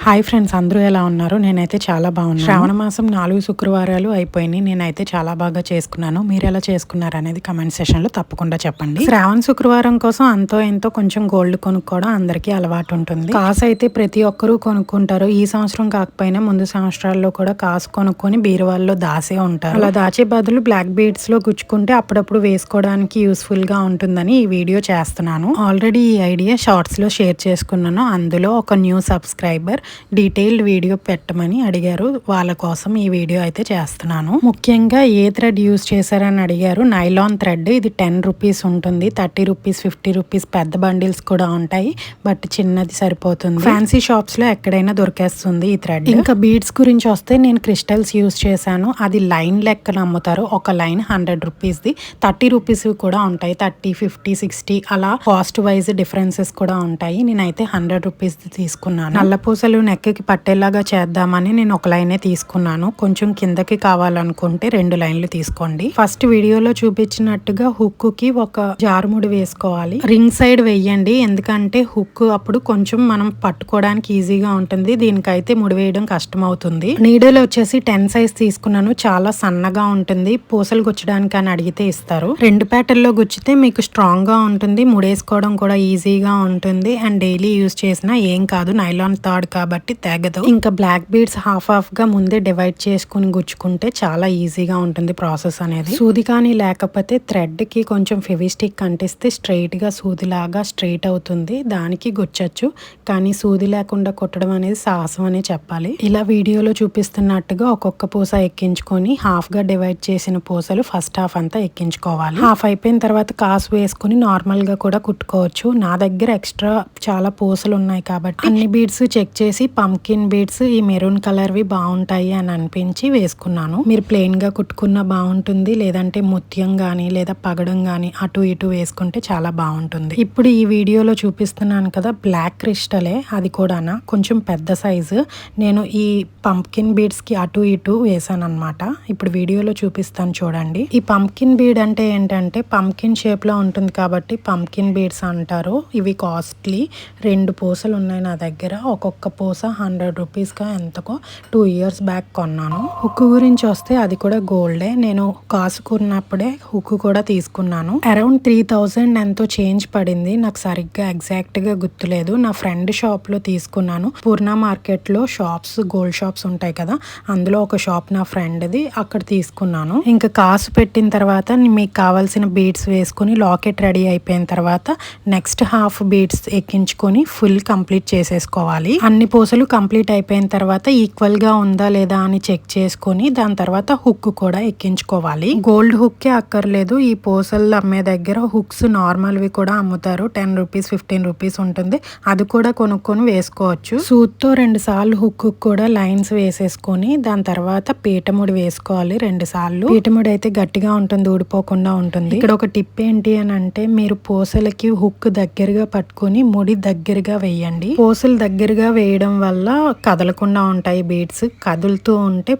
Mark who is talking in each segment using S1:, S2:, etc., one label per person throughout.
S1: Hi friends, అందరూ ఎలా ఉన్నారు? నేనైతే చాలా బాగున్నాను. శ్రావణ మాసం 4 శుక్రవారాలు అయిపోయినాయి. నేనైతే చాలా బాగా చేసుకున్నాను. మీరు ఎలా చేసుకున్నారు అనేది కమెంట్ సెషన్లో తప్పకుండా చెప్పండి. శ్రావణ శుక్రవారం కోసం అంతో ఎంతో కొంచెం గోల్డ్ కొనుక్కోవడం అందరికీ అలవాటు ఉంటుంది. కాసు అయితే ప్రతి ఒక్కరూ కొనుక్కుంటారు. ఈ సంవత్సరం కాకపోయినా ముందు సంవత్సరాల్లో కూడా కాసు కొనుక్కొని బీరువాల్లో దాసే ఉంటారు. అలా దాచే బదులు బ్లాక్ బీడ్స్ లో గుచ్చుకుంటే అప్పుడప్పుడు వేసుకోవడానికి యూస్ఫుల్ గా ఉంటుందని ఈ వీడియో చేస్తున్నాను. ఆల్రెడీ ఈ ఐడియా షార్ట్స్ లో షేర్ చేసుకున్నాను. అందులో ఒక న్యూ సబ్స్క్రైబర్ డీటెయిల్డ్ వీడియో పెట్టమని అడిగారు. వాళ్ళ కోసం ఈ వీడియో అయితే చేస్తున్నాను. ముఖ్యంగా ఏ థ్రెడ్ యూజ్ చేశారని అడిగారు. Nylon thread. ఇది 10 రూపీస్ ఉంటుంది. 30 రూపీస్, 50 రూపీస్ పెద్ద బండిల్స్ కూడా ఉంటాయి. బట్ చిన్నది సరిపోతుంది. ఫ్యాన్సీ షాప్స్ లో ఎక్కడైనా దొరికేస్తుంది ఈ థ్రెడ్. ఇంకా బీడ్స్ గురించి వస్తే నేను క్రిస్టల్స్ యూజ్ చేశాను. అది లైన్ లెక్కన అమ్ముతారు. ఒక లైన్ 100 రూపీస్ది. 30 రూపీస్ కూడా ఉంటాయి. 30, 50, 60 అలా కాస్ట్ వైజ్ డిఫరెన్సెస్ కూడా ఉంటాయి. నేనైతే 100 రూపీస్ తీసుకున్నాను. నల్లపూసలు నెక్కి పట్టేలాగా చేద్దామని నేను ఒక లైనే తీసుకున్నాను. కొంచెం కిందకి కావాలనుకుంటే 2 లైన్లు తీసుకోండి. ఫస్ట్ వీడియోలో చూపించినట్టుగా హుక్ కి ఒక జారుముడి వేసుకోవాలి. రింగ్ సైడ్ వెయ్యండి, ఎందుకంటే హుక్ అప్పుడు కొంచెం మనం పట్టుకోవడానికి ఈజీగా ఉంటుంది. దీనికైతే ముడి వేయడం కష్టం అవుతుంది. నీడలు వచ్చేసి 10 సైజ్ తీసుకున్నాను. చాలా సన్నగా ఉంటుంది. పూసలు గుచ్చడానికి అని అడిగితే ఇస్తారు. 2 ప్యాటర్న్లో గుచ్చితే మీకు స్ట్రాంగ్ గా ఉంటుంది. ముడేసుకోవడం కూడా ఈజీగా ఉంటుంది. అండ్ డైలీ యూజ్ చేసినా ఏం కాదు. నైలాన్ తాడు కాబట్టి తెగదు. ఇంకా బ్లాక్ బీడ్స్ హాఫ్ గా ముందే డివైడ్ చేసుకుని గుచ్చుకుంటే చాలా ఈజీగా ఉంటుంది ప్రాసెస్ అనేది. సూది కానీ లేకపోతే థ్రెడ్ కి కొంచెం ఫెవిస్టిక్ అంటిస్తే స్ట్రైట్ గా సూదిలాగా స్ట్రైట్ అవుతుంది. దానికి గుచ్చచ్చు. కానీ సూది లేకుండా కుట్టడం అనేది సాహసం అనే చెప్పాలి. ఇలా వీడియోలో చూపిస్తున్నట్టుగా ఒక్కొక్క పూస ఎక్కించుకొని హాఫ్ గా డివైడ్ చేసిన పూసలు ఫస్ట్ హాఫ్ అంతా ఎక్కించుకోవాలి. హాఫ్ అయిపోయిన తర్వాత కాసు వేసుకుని నార్మల్ గా కూడా కుట్టుకోవచ్చు. నా దగ్గర ఎక్స్ట్రా చాలా పూసలు ఉన్నాయి కాబట్టి అన్ని బీడ్స్ చెక్ చేసి పంకిన్ బీడ్స్ ఈ మెరూన్ కలర్ వి బాగుంటాయి అని అనిపించి వేసుకున్నాను. మీరు ప్లెయిన్ గా కుట్టుకున్నా బాగుంటుంది. లేదంటే ముత్యం గానీ లేదా పగడం గానీ అటు ఇటు వేసుకుంటే చాలా బాగుంటుంది. ఇప్పుడు ఈ వీడియోలో చూపిస్తున్నాను కదా, బ్లాక్ క్రిస్టలే. అది కూడా కొంచెం పెద్ద సైజు. నేను ఈ పంకిన్ బీడ్స్ కి అటు ఇటు వేసాను అనమాట. ఇప్పుడు వీడియోలో చూపిస్తాను చూడండి. ఈ పంకిన్ బీడ్ అంటే ఏంటంటే పంకిన్ షేప్ లో ఉంటుంది కాబట్టి పంకిన్ బీడ్స్ అంటారు. ఇవి కాస్ట్లీ. 2 పూసలు ఉన్నాయి నా దగ్గర. ఒక్కొక్క పూస 100 రూపీస్ గా ఎంతకో 2 ఇయర్స్ బ్యాక్ కొన్నాను. హుక్ గురించి వస్తే అది కూడా గోల్డే. నేను కాసుకున్నప్పుడే హుక్ కూడా తీసుకున్నాను. అరౌండ్ 3000 ఎంతో చేంజ్ పడింది. నాకు సరిగ్గా ఎగ్జాక్ట్ గా గుర్తులేదు. నా ఫ్రెండ్ షాప్ లో తీసుకున్నాను. పూర్ణ మార్కెట్ లో షాప్స్, గోల్డ్ షాప్స్ ఉంటాయి కదా, అందులో ఒక షాప్ నా ఫ్రెండ్ది. అక్కడ తీసుకున్నాను. ఇంకా కాసు పెట్టిన తర్వాత మీకు కావాల్సిన బీడ్స్ వేసుకుని లాకెట్ రెడీ అయిపోయిన తర్వాత నెక్స్ట్ హాఫ్ బీడ్స్ ఎక్కించుకొని ఫుల్ కంప్లీట్ చేసేసుకోవాలి. అన్ని పూసలు కంప్లీట్ అయిపోయిన తర్వాత ఈక్వల్ గా ఉందా లేదా అని చెక్ చేసుకొని దాని తర్వాత హుక్ కూడా ఎక్కించుకోవాలి. గోల్డ్ హుక్కే అక్కర్లేదు. ఈ పూసలు అమ్మే దగ్గర హుక్స్ నార్మల్ వి కూడా అమ్ముతారు. 10 రూపీస్, 15 రూపీస్ ఉంటుంది. అది కూడా కొనుక్కొని వేసుకోవచ్చు. సూత్ తో 2 సార్లు హుక్ కూడా లైన్స్ వేసేసుకొని దాని తర్వాత పీటముడి వేసుకోవాలి 2 సార్లు. పీటముడి అయితే గట్టిగా ఉంటుంది, ఊడిపోకుండా ఉంటుంది. ఇక్కడ ఒక టిప్ ఏంటి అని అంటే, మీరు పూసలకి హుక్ దగ్గరగా పట్టుకొని ముడి దగ్గరగా వేయండి. పూసలు దగ్గరగా వేయడం వల్ల కదలకుండా ఉంటాయి బీడ్స్. కదులుతూ ఉంటే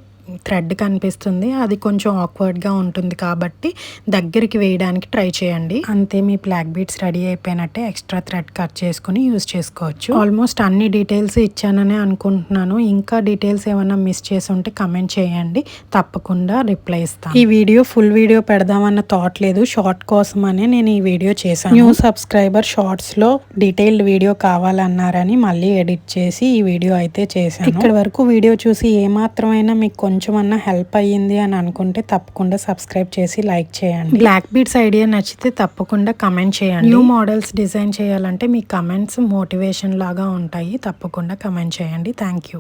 S1: థ్రెడ్ కనిపిస్తుంది. అది కొంచెం ఆక్వర్డ్ గా ఉంటుంది కాబట్టి దగ్గరికి వేయడానికి ట్రై చేయండి. అంతే, మీ బ్లాక్ బీడ్స్ రెడీ అయిపోయినట్టే. ఎక్స్ట్రా థ్రెడ్ కట్ చేసుకుని యూజ్ చేసుకోవచ్చు. ఆల్మోస్ట్ అన్ని డీటెయిల్స్ ఇచ్చాననే అనుకుంటున్నాను. ఇంకా డీటెయిల్స్ ఏమైనా మిస్ చేసి ఉంటే కమెంట్ చేయండి, తప్పకుండా రిప్లై ఇస్తాను. ఈ వీడియో ఫుల్ వీడియో పెడదామన్న థాట్ లేదు. షార్ట్ కోసమనే నేను ఈ వీడియో చేశాను. న్యూ సబ్స్క్రైబర్ షార్ట్స్ లో డీటెయిల్డ్ వీడియో కావాలన్నారని మళ్ళీ ఎడిట్ చేసి ఈ వీడియో అయితే చేశాను. ఇక్కడ వరకు వీడియో చూసి ఏమాత్రమైనా మీకు కొంచెమన్నా హెల్ప్ అయ్యింది అని అనుకుంటే తప్పకుండా సబ్స్క్రైబ్ చేసి లైక్ చేయండి. బ్లాక్ బీడ్స్ ఐడియా నచ్చితే తప్పకుండా కమెంట్ చేయండి. న్యూ మోడల్స్ డిజైన్ చేయాలంటే మీ కమెంట్స్ మోటివేషన్ లాగా ఉంటాయి. తప్పకుండా కమెంట్ చేయండి. Thank you.